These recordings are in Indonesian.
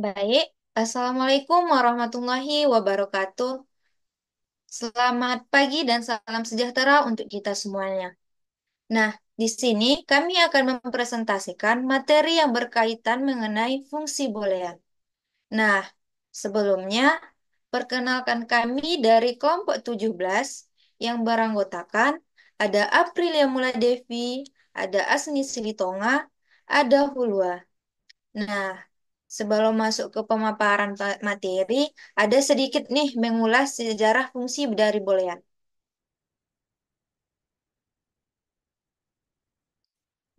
Baik, Assalamualaikum warahmatullahi wabarakatuh. Selamat pagi dan salam sejahtera untuk kita semuanya. Nah, di sini kami akan mempresentasikan materi yang berkaitan mengenai fungsi boolean. Nah, sebelumnya, perkenalkan kami dari kelompok 17 yang beranggotakan ada Aprilia Muladevi, ada Asni Silitonga, ada Hulwa. Nah, sebelum masuk ke pemaparan materi, ada sedikit nih mengulas sejarah fungsi dari boolean.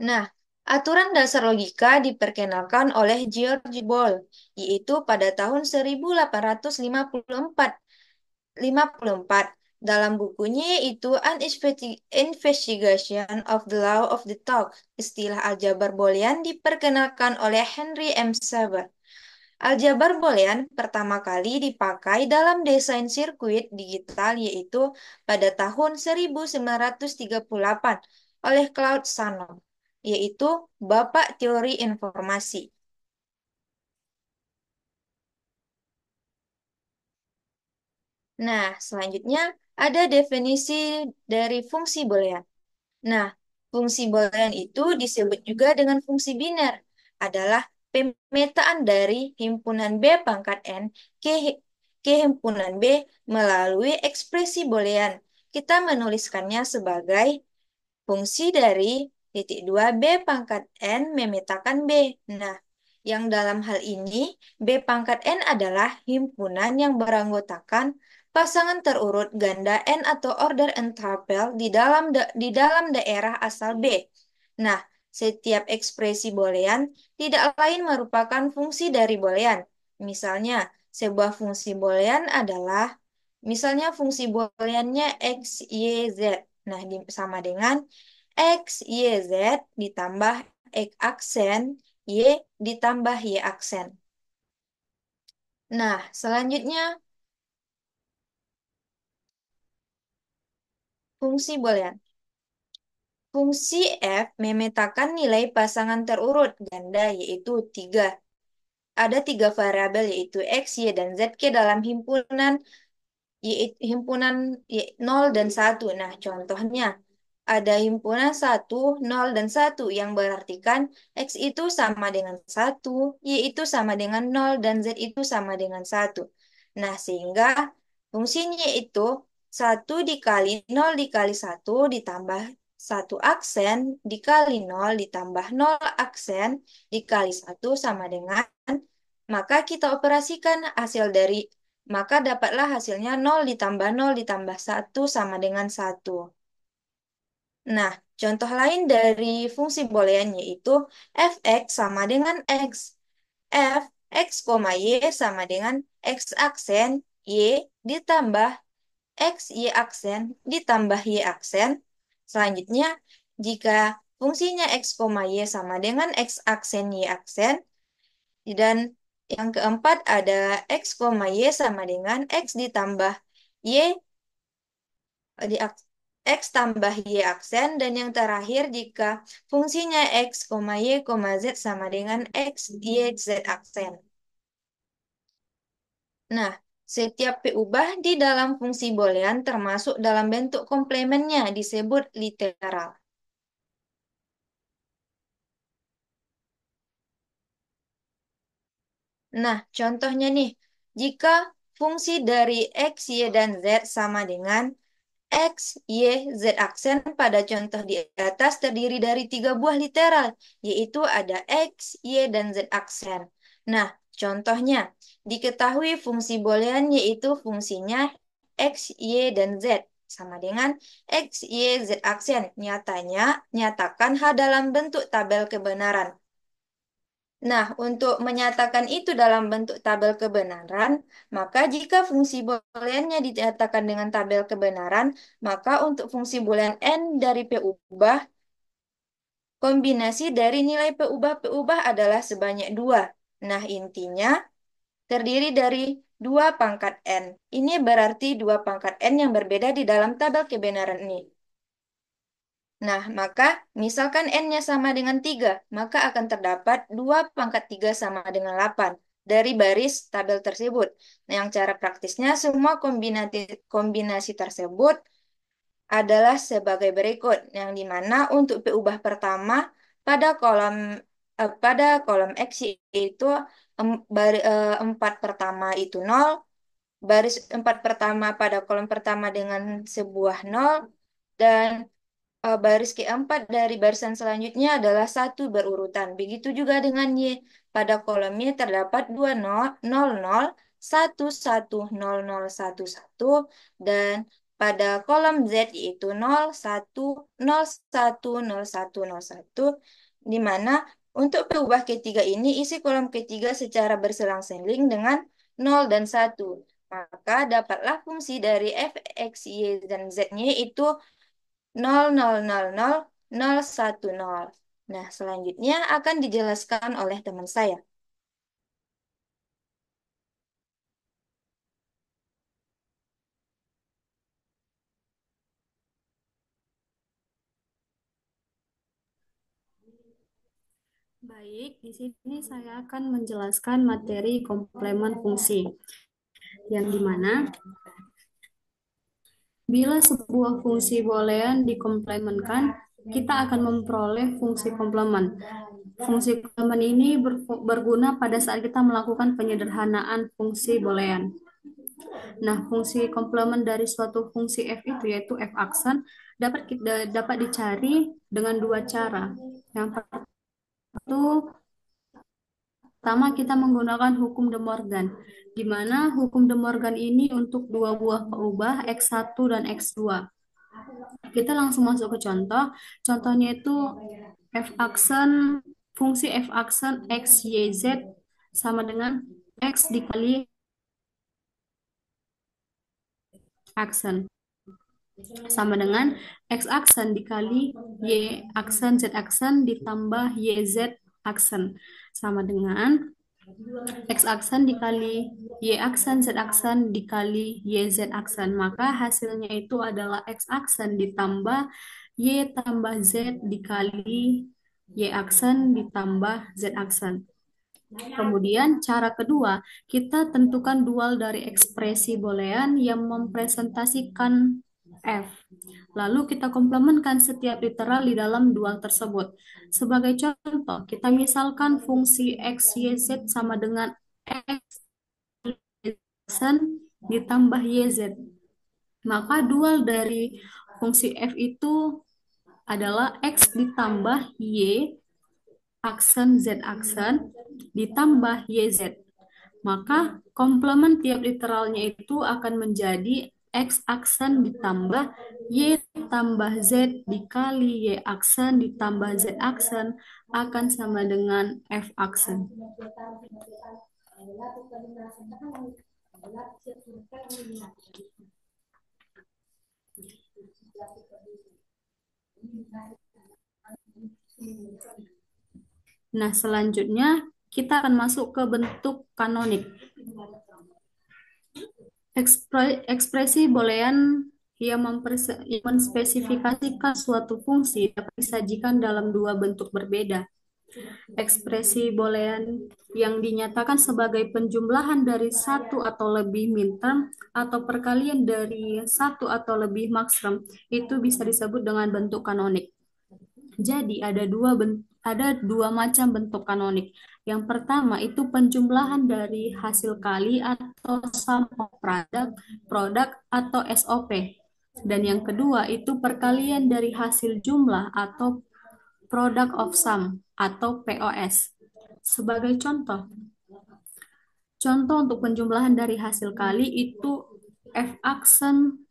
Nah, aturan dasar logika diperkenalkan oleh George Boole, yaitu pada tahun 1854 54 dalam bukunya yaitu Investigation of the Law of the Talk. Istilah aljabar Boolean diperkenalkan oleh Henry M. Saber. Aljabar Boolean pertama kali dipakai dalam desain sirkuit digital yaitu pada tahun 1938 oleh Claude Shannon, yaitu Bapak Teori Informasi. Nah, selanjutnya ada definisi dari fungsi Boolean. Nah, fungsi Boolean itu disebut juga dengan fungsi biner, adalah pemetaan dari himpunan B pangkat N ke, ke himpunan B melalui ekspresi Boolean. Kita menuliskannya sebagai fungsi dari titik 2 B pangkat N memetakan B. Nah, yang dalam hal ini B pangkat N adalah himpunan yang beranggotakan pasangan terurut ganda N atau order entrapel di dalam daerah asal B. Nah, setiap ekspresi Boolean tidak lain merupakan fungsi dari Boolean. Misalnya, sebuah fungsi Boolean adalah misalnya fungsi Booleannya X, Y, Z. Nah, sama dengan X, Y, Z ditambah X aksen, Y ditambah Y aksen. Nah, selanjutnya fungsi Boolean. Fungsi F memetakan nilai pasangan terurut ganda yaitu 3. Ada 3 variabel yaitu X, Y, dan Z ke dalam himpunan himpunan 0 dan 1. Nah, contohnya ada himpunan 1, 0, dan 1 yang berartikan X itu sama dengan 1, Y itu sama dengan 0, dan Z itu sama dengan 1. Nah, sehingga fungsinya itu 1 dikali 0 dikali 1 ditambah 1 aksen dikali 0 ditambah 0 aksen dikali 1 sama dengan, maka kita operasikan hasil dari, maka dapatlah hasilnya 0 ditambah 0 ditambah 1 sama dengan 1. Nah, contoh lain dari fungsi boolean yaitu fx sama dengan x. F, x, y sama dengan x aksen y ditambah x, y aksen ditambah y aksen. Selanjutnya, jika fungsinya x, y sama dengan x aksen y aksen, dan yang keempat ada x, y sama dengan x ditambah y di X tambah Y aksen, dan yang terakhir jika fungsinya X, Y, Z sama dengan X, Y, Z aksen. Nah, setiap P ubah di dalam fungsi boolean termasuk dalam bentuk komplemennya disebut literal. Nah, contohnya nih, jika fungsi dari X, Y, dan Z sama dengan X, Y, Z aksen pada contoh di atas terdiri dari 3 buah literal, yaitu ada X, Y, dan Z aksen. Nah, contohnya, diketahui fungsi boolean yaitu fungsinya X, Y, dan Z sama dengan X, Y, Z aksen. Nyatanya, nyatakan H dalam bentuk tabel kebenaran. Nah, untuk menyatakan itu dalam bentuk tabel kebenaran, maka jika fungsi booleannya dinyatakan dengan tabel kebenaran, maka untuk fungsi boolean n dari P ubah, kombinasi dari nilai P ubah adalah sebanyak 2. Nah, intinya terdiri dari 2 pangkat n. Ini berarti 2 pangkat n yang berbeda di dalam tabel kebenaran ini. Nah, maka misalkan n-nya sama dengan 3, maka akan terdapat 2 pangkat 3 sama dengan 8. dari baris tabel tersebut. Nah, yang cara praktisnya semua kombinasi tersebut adalah sebagai berikut, yang dimana untuk P ubah pertama pada kolom X yaitu 4 pertama itu 0, baris 4 pertama pada kolom pertama dengan sebuah 0, dan baris keempat dari barisan selanjutnya adalah satu berurutan. Begitu juga dengan Y. Pada kolom Y terdapat dua nol, nol, nol, satu, satu, nol, nol, satu, satu, dan pada kolom Z yaitu nol, satu, nol, satu, nol, satu, nol, satu, di mana untuk P ubah ketiga ini isi kolom ketiga secara berselang-seling dengan nol dan satu. Maka dapatlah fungsi dari f, x, y, dan z-nya itu 0,000,010. Nah, selanjutnya akan dijelaskan oleh teman saya. Baik, di sini saya akan menjelaskan materi komplement fungsi, yang dimana bila sebuah fungsi boolean dikomplementkan, kita akan memperoleh fungsi komplement. Fungsi komplement ini berguna pada saat kita melakukan penyederhanaan fungsi boolean. Nah, fungsi komplement dari suatu fungsi f itu yaitu f aksen dapat dicari dengan dua cara. Yang pertama, kita menggunakan hukum De Morgan, di mana hukum De Morgan ini untuk dua buah peubah X1 dan X2. Kita langsung masuk ke contoh. Contohnya itu f aksen, fungsi f aksen X, Y, Z sama dengan X dikali aksen. Sama dengan X aksen dikali Y aksen Z aksen ditambah YZ aksen. Sama dengan X aksen dikali Y aksen Z aksen dikali YZ aksen. Maka hasilnya itu adalah X aksen ditambah Y tambah Z dikali Y aksen ditambah Z aksen. Kemudian cara kedua, kita tentukan dual dari ekspresi boolean yang mempresentasikan F. Lalu kita komplementkan setiap literal di dalam dual tersebut. Sebagai contoh, kita misalkan fungsi X, Y, Z sama dengan X ditambah YZ. Maka dual dari fungsi F itu adalah X ditambah Y aksen Z aksen ditambah YZ. Maka komplement tiap literalnya itu akan menjadi X aksen ditambah Y tambah Z dikali Y aksen ditambah Z aksen akan sama dengan F aksen. Nah, selanjutnya kita akan masuk ke bentuk kanonik. Ekspresi boolean yang menspesifikasikan suatu fungsi dapat disajikan dalam dua bentuk berbeda. Ekspresi boolean yang dinyatakan sebagai penjumlahan dari satu atau lebih minterm atau perkalian dari satu atau lebih maksterm itu bisa disebut dengan bentuk kanonik. Jadi ada dua macam bentuk kanonik. Yang pertama itu penjumlahan dari hasil kali atau sum of produk atau SOP. Dan yang kedua itu perkalian dari hasil jumlah atau product of sum atau POS. Sebagai contoh untuk penjumlahan dari hasil kali itu f aksen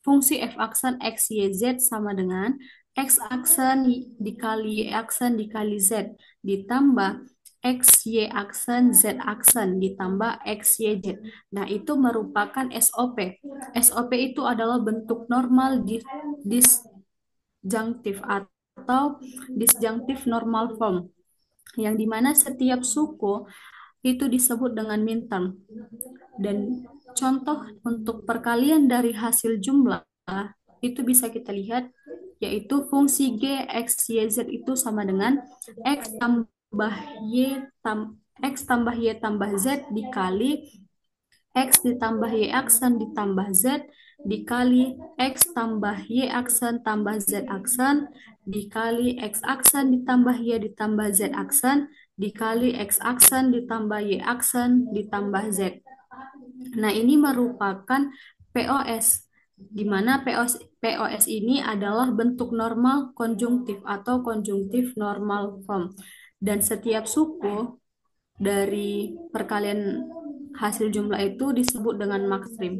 fungsi f aksen x, y, z sama dengan x aksen dikali y aksen dikali z ditambah x, y aksen, z aksen ditambah x, y, z. Nah, itu merupakan SOP. SOP itu adalah bentuk normal disjunctive atau disjunctive normal form, yang dimana setiap suku itu disebut dengan minterm. Dan contoh untuk perkalian dari hasil jumlah itu bisa kita lihat, yaitu fungsi g, x, y, z itu sama dengan x tambah y X tambah Y tambah Z dikali X ditambah Y aksen ditambah Z dikali X tambah Y aksen tambah Z aksen dikali X aksen ditambah Y ditambah Z aksen dikali X aksen ditambah Y aksen ditambah Z. Nah, ini merupakan POS, di mana POS ini adalah bentuk normal konjungtif atau konjungtif normal form. Dan setiap suku dari perkalian hasil jumlah itu disebut dengan maksim.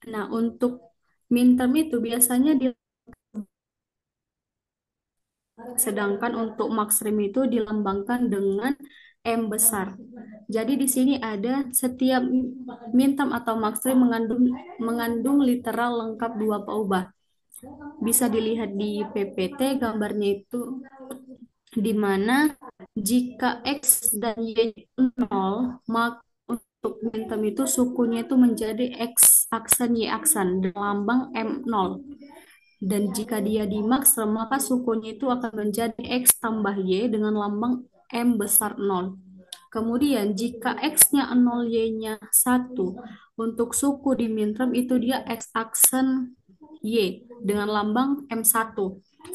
Nah, untuk minterm itu biasanya sedangkan untuk maksim itu dilambangkan dengan M besar. Jadi di sini ada setiap minterm atau maksim mengandung literal lengkap dua peubah. Bisa dilihat di PPT gambarnya itu, di mana jika X dan Y 0, maka untuk minterm itu sukunya itu menjadi X aksen Y aksen dan lambang M0. Dan jika dia dimaksud, maka sukunya itu akan menjadi X tambah Y dengan lambang M besar 0. Kemudian jika X-nya 0, Y-nya 1, untuk suku di minterm itu dia X aksen Y dengan lambang M1.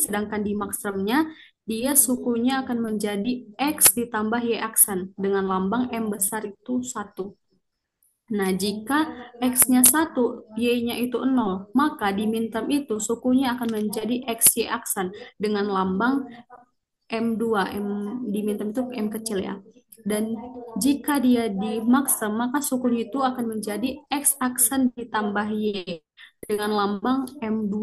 Sedangkan di maksimnya dia sukunya akan menjadi X ditambah Y aksen dengan lambang M besar itu 1. Nah, jika X-nya 1, Y-nya itu 0, maka di minterm itu sukunya akan menjadi XY aksen dengan lambang M2. Di minterm itu M kecil ya. Dan jika dia di maksim, maka sukunya itu akan menjadi X aksen ditambah Y dengan lambang M2.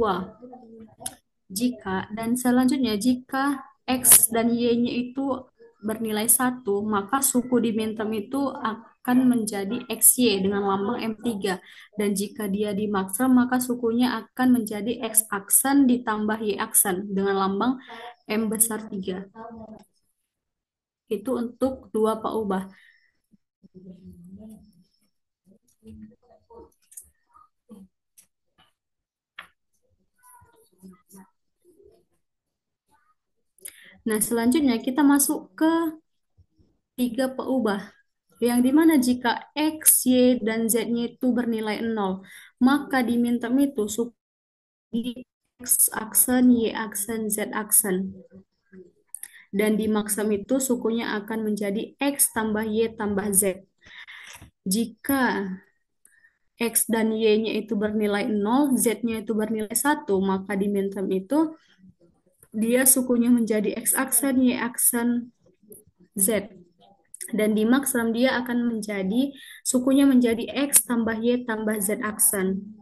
Dan selanjutnya jika X dan Y-nya itu bernilai 1, maka suku di minterm itu akan menjadi XY dengan lambang M3. Dan jika dia di maksim, maka sukunya akan menjadi X aksen ditambah Y aksen dengan lambang M besar 3. Itu untuk dua peubah. Nah, selanjutnya kita masuk ke tiga peubah. Yang dimana jika X, Y, dan Z-nya itu bernilai 0, maka di minterm itu suku di X aksen, Y aksen, Z aksen. Dan di maksim itu sukunya akan menjadi X tambah Y tambah Z. Jika X dan Y-nya itu bernilai 0, Z-nya itu bernilai 1, maka di minterm itu dia sukunya menjadi X aksen, Y aksen, Z. Dan di maksim dia akan menjadi sukunya menjadi X tambah Y tambah Z aksen.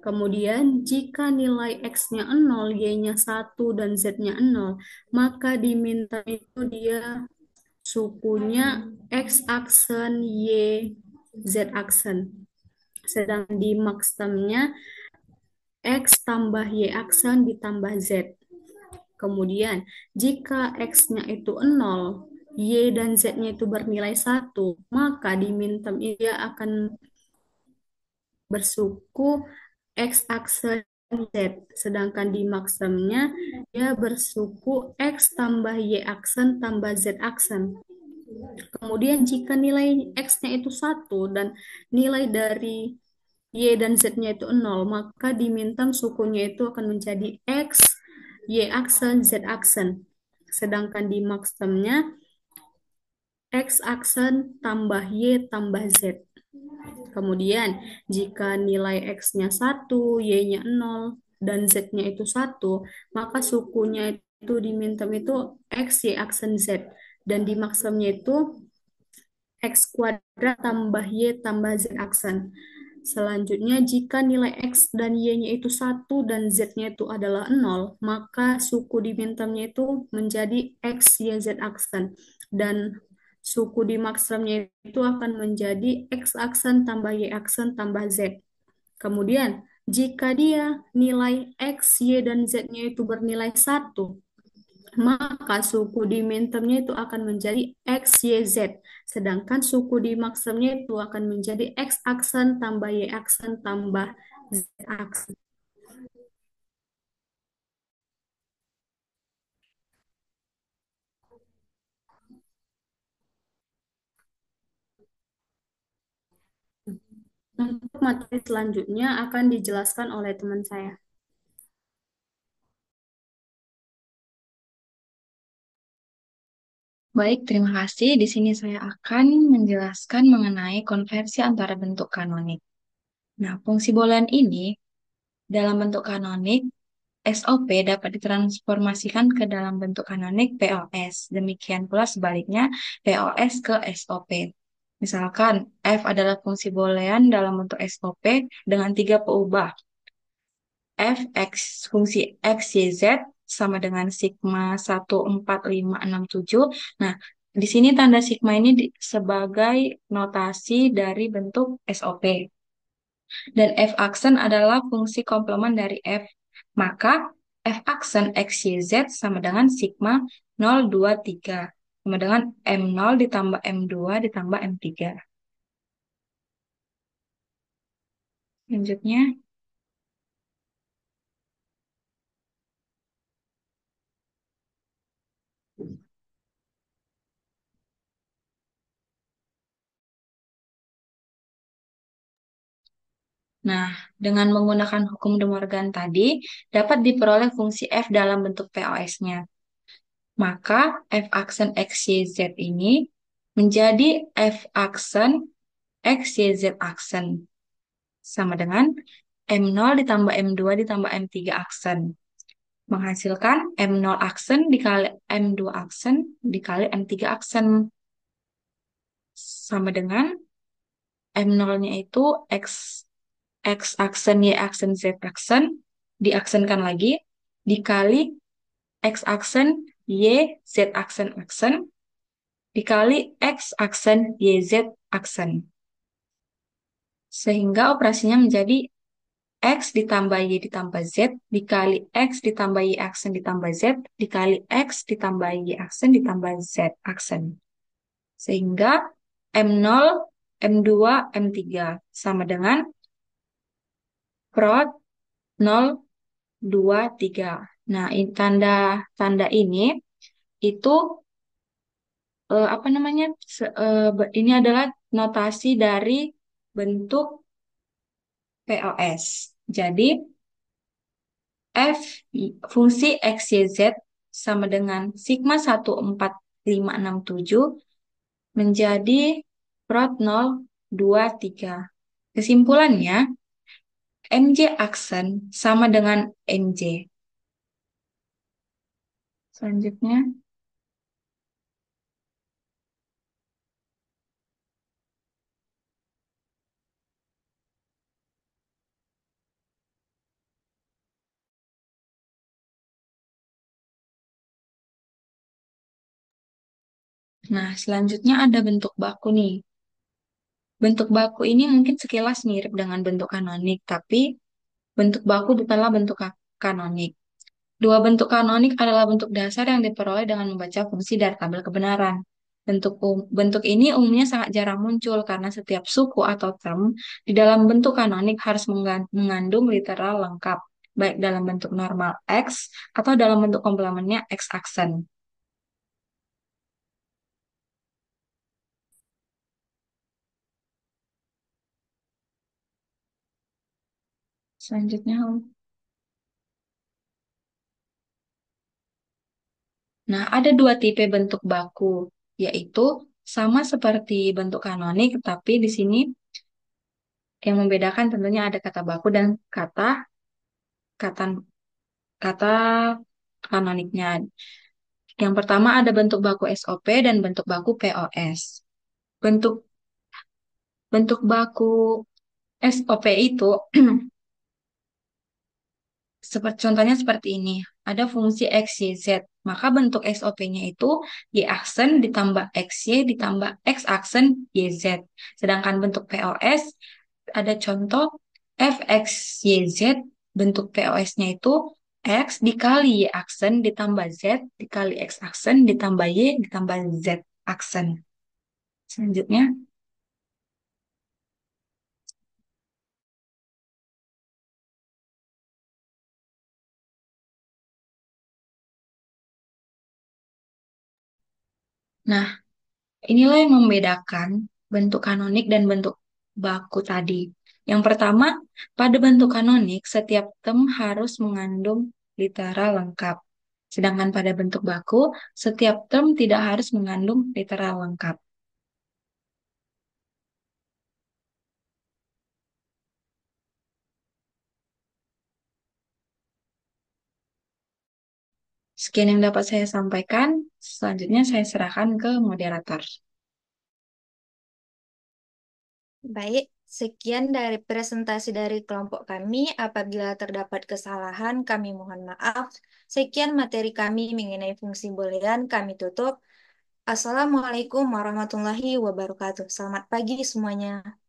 Kemudian jika nilai X-nya 0, Y-nya 1, dan Z-nya 0, maka di minterm itu dia sukunya X aksen, Y, Z aksen. Sedang di maksimnya X tambah Y aksen ditambah Z. Kemudian jika X-nya itu 0, Y dan Z-nya itu bernilai 1, maka di minterm dia akan bersuku X aksen Z. Sedangkan di maksimnya dia bersuku X tambah Y aksen tambah Z aksen. Kemudian jika nilai X-nya itu 1 dan nilai dari Y dan Z-nya itu 0, maka di minterm sukunya itu akan menjadi X, Y aksen, Z aksen. Sedangkan di maksimnya X aksen tambah Y tambah Z. Kemudian jika nilai X-nya 1, Y-nya 0, dan Z-nya itu 1, maka sukunya itu di minterm itu X, Y aksen Z. Dan di maksimnya itu X kuadrat tambah Y tambah Z aksen. Selanjutnya, jika nilai X dan Y-nya itu 1 dan Z-nya itu adalah 0, maka suku di mintermnya itu menjadi X, Y, Z aksen. Dan suku di maksimnya itu akan menjadi X aksen tambah Y aksen tambah Z. Kemudian, jika dia nilai X, Y, dan Z-nya itu bernilai 1, maka suku di mintermnya itu akan menjadi X, Y, Z. Sedangkan suku di maksimnya itu akan menjadi X aksen tambah Y aksen tambah Z aksen. Untuk materi selanjutnya akan dijelaskan oleh teman saya. Baik, terima kasih. Di sini saya akan menjelaskan mengenai konversi antara bentuk kanonik. Nah, fungsi boolean ini dalam bentuk kanonik SOP dapat ditransformasikan ke dalam bentuk kanonik POS. Demikian pula sebaliknya POS ke SOP. Misalkan F adalah fungsi boolean dalam bentuk SOP dengan tiga peubah. F X fungsi X, Y, Z sama dengan sigma 14567. Nah, di sini tanda sigma ini sebagai notasi dari bentuk SOP. Dan F aksen adalah fungsi komplement dari F. Maka F aksen X, Y, Z sama dengan sigma 023. Sama dengan M0 ditambah M2 ditambah M3. Selanjutnya, nah, dengan menggunakan hukum De Morgan tadi, dapat diperoleh fungsi F dalam bentuk POS-nya. Maka F aksen X, Y, Z ini menjadi F aksen X, Y, Z aksen. Sama dengan M0 ditambah M2 ditambah M3 aksen. Menghasilkan M0 aksen dikali M2 aksen dikali M3 aksen. Sama dengan M0-nya itu X, X aksen, Y aksen, Z aksen. Diaksenkan lagi. Dikali X aksen, Y, Z aksen, aksen. Dikali X aksen, Y, Z aksen. Sehingga operasinya menjadi X ditambah Y ditambah Z dikali X ditambah Y aksen ditambah Z dikali X ditambah Y aksen ditambah Z aksen. Sehingga M0, M2, M3 sama dengan prod 0, 2, 3. Nah, tanda ini itu apa namanya? Ini adalah notasi dari bentuk POS. Jadi, F fungsi X, Y, Z sama dengan sigma 14567 menjadi prot 0, 2, 3. Kesimpulannya, MJ aksen sama dengan MJ. Selanjutnya, nah selanjutnya ada bentuk baku nih. Bentuk baku ini mungkin sekilas mirip dengan bentuk kanonik, tapi bentuk baku bukanlah bentuk kanonik. Dua bentuk kanonik adalah bentuk dasar yang diperoleh dengan membaca fungsi dari tabel kebenaran. Bentuk ini umumnya sangat jarang muncul karena setiap suku atau term di dalam bentuk kanonik harus mengandung literal lengkap, baik dalam bentuk normal X atau dalam bentuk komplemennya X aksen. Selanjutnya, nah ada dua tipe bentuk baku, yaitu sama seperti bentuk kanonik, tapi di sini yang membedakan tentunya ada kata baku dan kata kata kanoniknya. Yang pertama ada bentuk baku SOP dan bentuk baku POS. Bentuk bentuk baku SOP itu seperti contohnya seperti ini. Ada fungsi X, Y, Z. Maka bentuk SOP-nya itu Y aksen ditambah XY ditambah X aksen YZ. Sedangkan bentuk POS ada contoh FX YZ. Bentuk POS-nya itu X dikali Y aksen ditambah Z dikali X aksen ditambah Y ditambah Z aksen. Selanjutnya, Nah, inilah yang membedakan bentuk kanonik dan bentuk baku tadi. Yang pertama, pada bentuk kanonik, setiap term harus mengandung litera lengkap. Sedangkan pada bentuk baku, setiap term tidak harus mengandung litera lengkap. Sekian yang dapat saya sampaikan. Selanjutnya saya serahkan ke moderator. Baik, sekian dari presentasi dari kelompok kami. Apabila terdapat kesalahan, kami mohon maaf. Sekian materi kami mengenai fungsi boolean. Kami tutup. Assalamualaikum warahmatullahi wabarakatuh. Selamat pagi semuanya.